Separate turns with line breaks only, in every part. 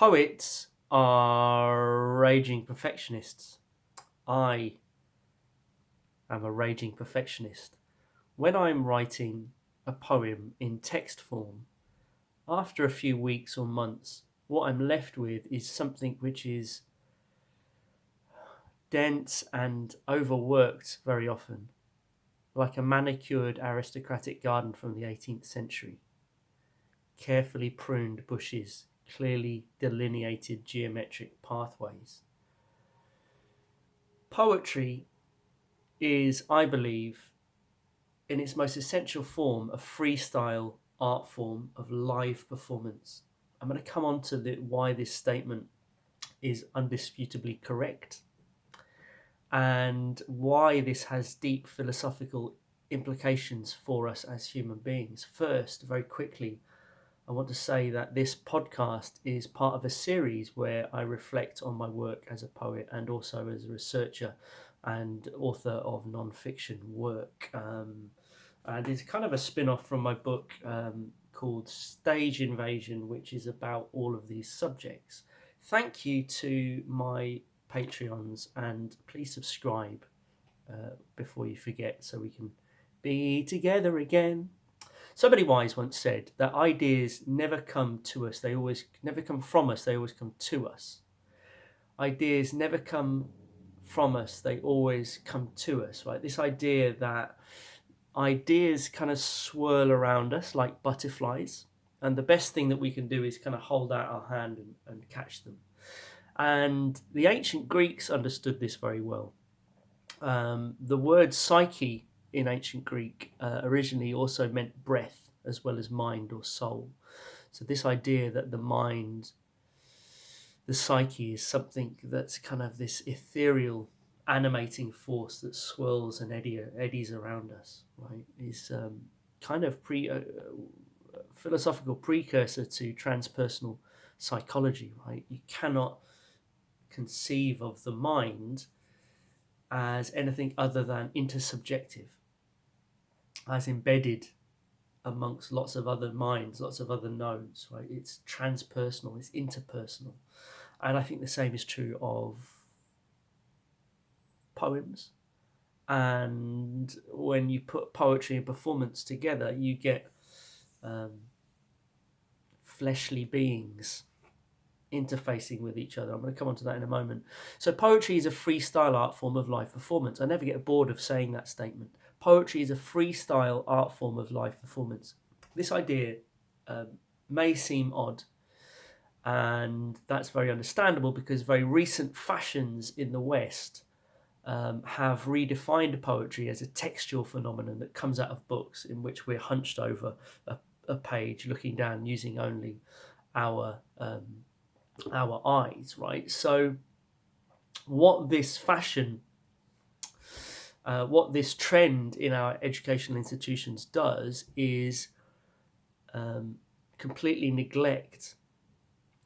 Poets are raging perfectionists. I am a raging perfectionist. When I'm writing a poem in text form, after a few weeks or months, what I'm left with is something which is dense and overworked very often, like a manicured aristocratic garden from the 18th century. Carefully pruned bushes, clearly delineated geometric pathways. Poetry is, I believe, in its most essential form, a freestyle art form of live performance. I'm going to come on to why this statement is undisputably correct and why this has deep philosophical implications for us as human beings. First, very quickly, I want to say that this podcast is part of a series where I reflect on my work as a poet and also as a researcher and author of non-fiction work. And it's kind of a spin-off from my book called Stage Invasion, which is about all of these subjects. Thank you to my Patreons, and please subscribe before you forget so we can be together again. Somebody wise once said that ideas never come to us, they always never come from us, they always come to us. Ideas never come from us, they always come to us, right? This idea that ideas kind of swirl around us like butterflies, and the best thing that we can do is kind of hold out our hand and catch them. And the ancient Greeks understood this very well. The word psyche in ancient Greek originally also meant breath as well as mind or soul. So this idea that the mind, the psyche, is something that's kind of this ethereal animating force that swirls and eddies around us, right, is kind of philosophical precursor to transpersonal psychology, right? You cannot conceive of the mind as anything other than intersubjective, as embedded amongst lots of other minds, lots of other nodes, right? It's transpersonal, it's interpersonal. And I think the same is true of poems. And when you put poetry and performance together, you get fleshly beings interfacing with each other. I'm going to come on to that in a moment. So poetry is a freestyle art form of live performance. I never get bored of saying that statement. Poetry is a freestyle art form of live performance. This idea may seem odd, and that's very understandable because very recent fashions in the West have redefined poetry as a textual phenomenon that comes out of books in which we're hunched over a page, looking down using only our eyes, right? So what this fashion, what this trend in our educational institutions does is completely neglect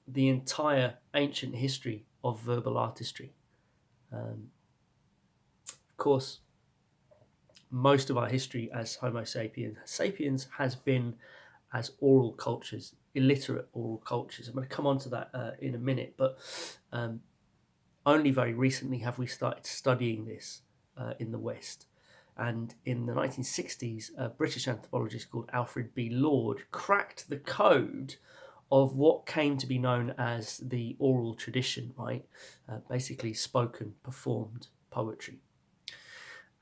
the entire ancient history of verbal artistry. Of course, most of our history as Homo sapiens has been as oral cultures, illiterate oral cultures. I'm going to come on to that in a minute, but only very recently have we started studying this in the West. And in the 1960s, a British anthropologist called Alfred B. Lord cracked the code of what came to be known as the oral tradition, right? Basically spoken, performed poetry.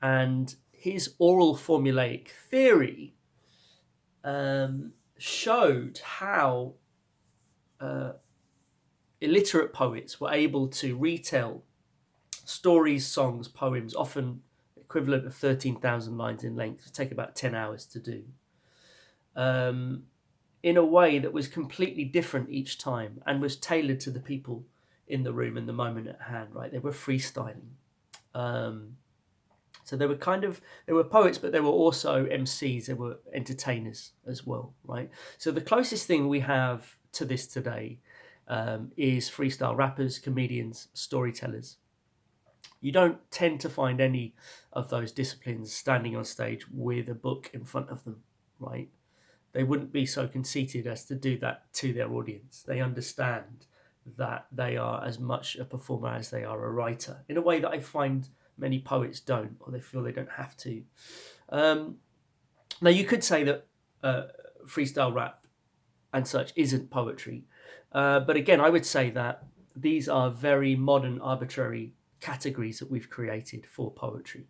And his oral formulaic theory showed how illiterate poets were able to retell stories, songs, poems, often equivalent of 13,000 lines in length. It would take about 10 hours to do, in a way that was completely different each time and was tailored to the people in the room and the moment at hand, right? They were freestyling. So they were poets, but they were also MCs, they were entertainers as well, right? So the closest thing we have to this today is freestyle rappers, comedians, storytellers. You don't tend to find any of those disciplines standing on stage with a book in front of them, right? They wouldn't be so conceited as to do that to their audience. They understand that they are as much a performer as they are a writer, in a way that I find many poets don't, or they feel they don't have to. Now, you could say that freestyle rap and such isn't poetry, but again, I would say that these are very modern, arbitrary categories that we've created for poetry.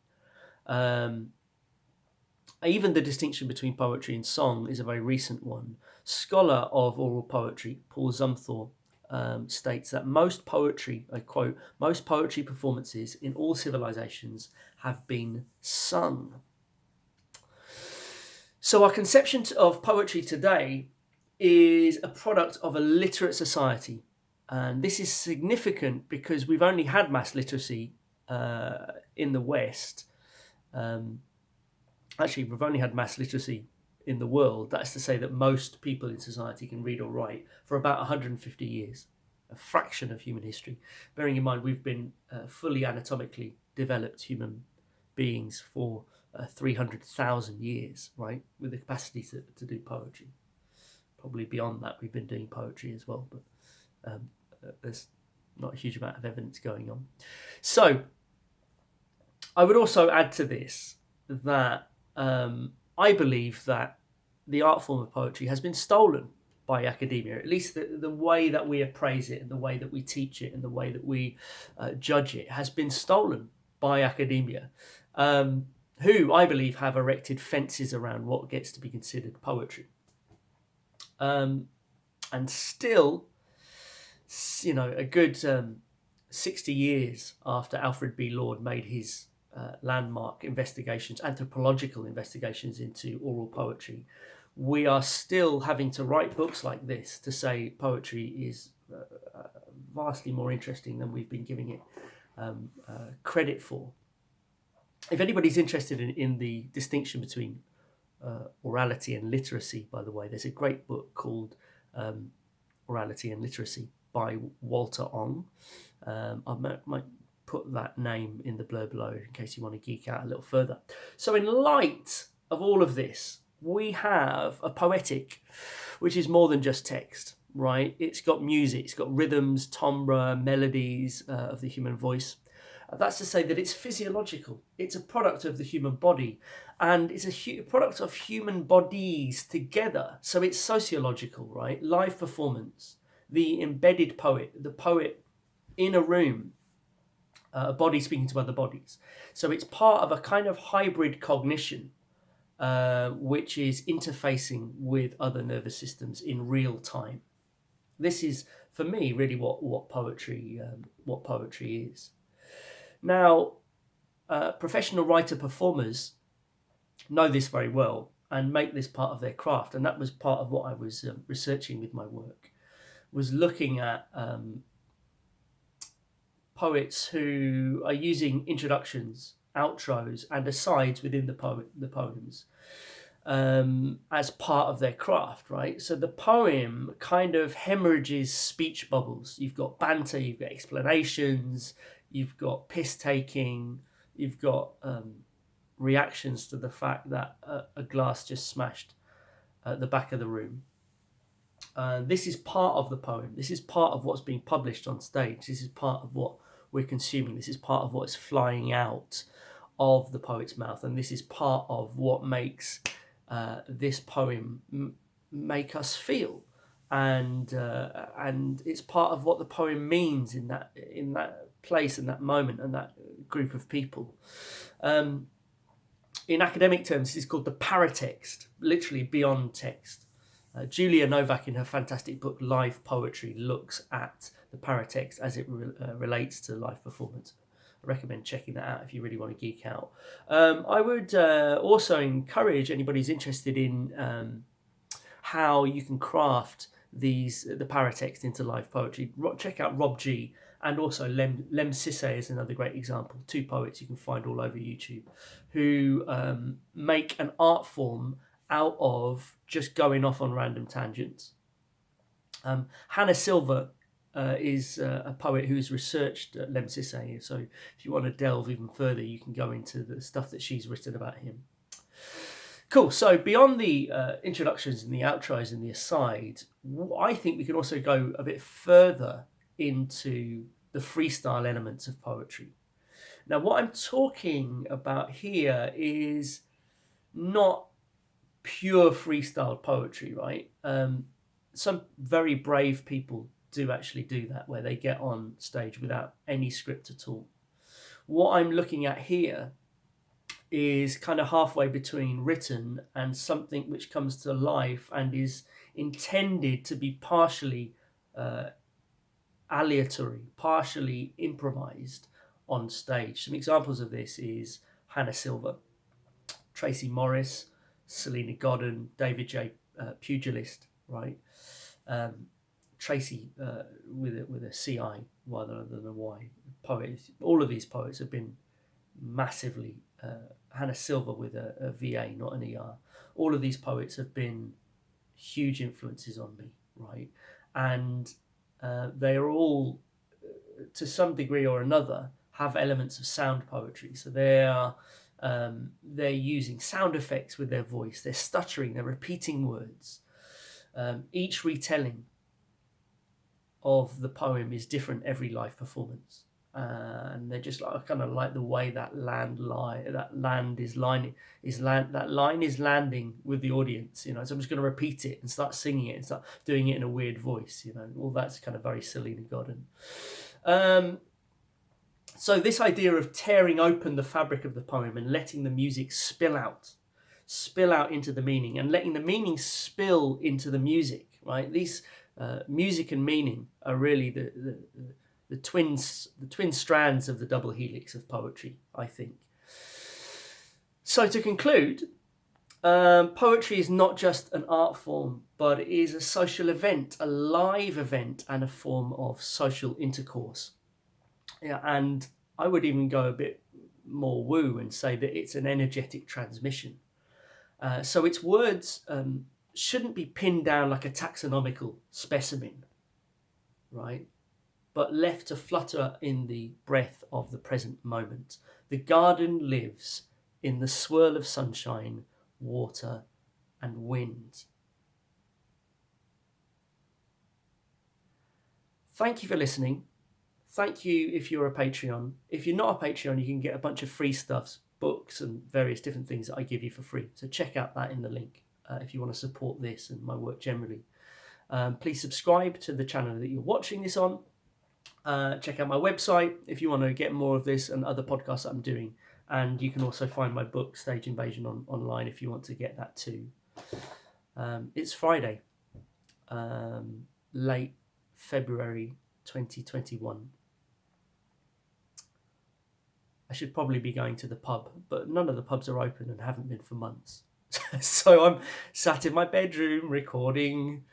Even the distinction between poetry and song is a very recent one. Scholar of oral poetry, Paul Zumthor, states that most poetry, I quote, most poetry performances in all civilizations have been sung. So our conception of poetry today is a product of a literate society. And this is significant because we've only had mass literacy in the West. Actually, we've only had mass literacy in the world. That's to say that most people in society can read or write for about 150 years, a fraction of human history. Bearing in mind, we've been fully anatomically developed human beings for 300,000 years, right? With the capacity to do poetry. Probably beyond that, we've been doing poetry as well, but there's not a huge amount of evidence going on. So I would also add to this that I believe that the art form of poetry has been stolen by academia, at least the way that we appraise it and the way that we teach it and the way that we judge it has been stolen by academia, who I believe have erected fences around what gets to be considered poetry. And still, a good 60 years after Alfred B. Lord made his landmark investigations, anthropological investigations into oral poetry, we are still having to write books like this to say poetry is vastly more interesting than we've been giving it credit for. If anybody's interested in the distinction between orality and literacy, by the way, there's a great book called Orality and Literacy by Walter Ong. I might put that name in the blurb below in case you want to geek out a little further. So in light of all of this, we have a poetic, which is more than just text, right? It's got music, it's got rhythms, timbre, melodies of the human voice. That's to say that it's physiological. It's a product of the human body, and it's a product of human bodies together. So it's sociological, right? Live performance, the embedded poet, the poet in a room, a body speaking to other bodies. So it's part of a kind of hybrid cognition, which is interfacing with other nervous systems in real time. This is, for me, really what poetry is. Now, professional writer performers know this very well and make this part of their craft, and that was part of what I was researching with my work, was looking at poets who are using introductions, outros, and asides within the poems as part of their craft, right? So the poem kind of hemorrhages speech bubbles. You've got banter, you've got explanations, you've got piss taking, you've got reactions to the fact that a glass just smashed at the back of the room. This is part of the poem. This is part of what's being published on stage. This is part of what we're consuming. This is part of what's flying out of the poet's mouth. And this is part of what makes this poem make us feel. And it's part of what the poem means in that place, in that moment, and that group of people. In academic terms, this is called the paratext, literally beyond text. Julia Novak, in her fantastic book Live Poetry, looks at the paratext as it relates to live performance. I recommend checking that out if you really want to geek out. I would also encourage anybody who's interested in how you can craft the paratext into live poetry. Check out Rob G, and also Lemn Sissay is another great example. Two poets you can find all over YouTube who make an art form out of just going off on random tangents. Hannah Silva is a poet who's researched Lemn Sissay, so if you want to delve even further, you can go into the stuff that she's written about him. Cool, so beyond the introductions and the outros and the asides, I think we can also go a bit further into the freestyle elements of poetry. Now, what I'm talking about here is not pure freestyle poetry, right? Some very brave people do actually do that, where they get on stage without any script at all. What I'm looking at here is kind of halfway between written and something which comes to life and is intended to be partially aleatory, partially improvised on stage. Some examples of this is Silva, Traci Morris, Salena Godden, David J. Pugilist, right? Traci with a CI rather than a Y. Poets, all of these poets have been massively. Silva with a VA, not an ER. All of these poets have been huge influences on me, right? And they are all, to some degree or another, have elements of sound poetry. So they're using sound effects with their voice. They're stuttering. They're repeating words. Each retelling of the poem is different every live performance. And they're just like, kind of like the way that line is landing with the audience, you know. So I'm just going to repeat it and start singing it and start doing it in a weird voice, you know. All that's kind of very Salena Godden. So this idea of tearing open the fabric of the poem and letting the music spill out into the meaning, and letting the meaning spill into the music, right? These music and meaning are really the twin strands of the double helix of poetry, I think. So to conclude, poetry is not just an art form, but it is a social event, a live event, and a form of social intercourse. Yeah, and I would even go a bit more woo and say that it's an energetic transmission. So its words shouldn't be pinned down like a taxonomical specimen, right? But left to flutter in the breath of the present moment. The garden lives in the swirl of sunshine, water, and wind. Thank you for listening. Thank you if you're a Patreon. If you're not a Patreon, you can get a bunch of free stuffs, books, and various different things that I give you for free. So check out that in the link if you want to support this and my work generally. Please subscribe to the channel that you're watching this on. Check out my website if you want to get more of this and other podcasts that I'm doing. And you can also find my book, Stage Invasion, online if you want to get that too. It's Friday, late February 2021. I should probably be going to the pub, but none of the pubs are open and haven't been for months. So I'm sat in my bedroom recording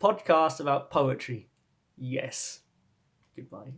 podcast about poetry. Yes. Goodbye.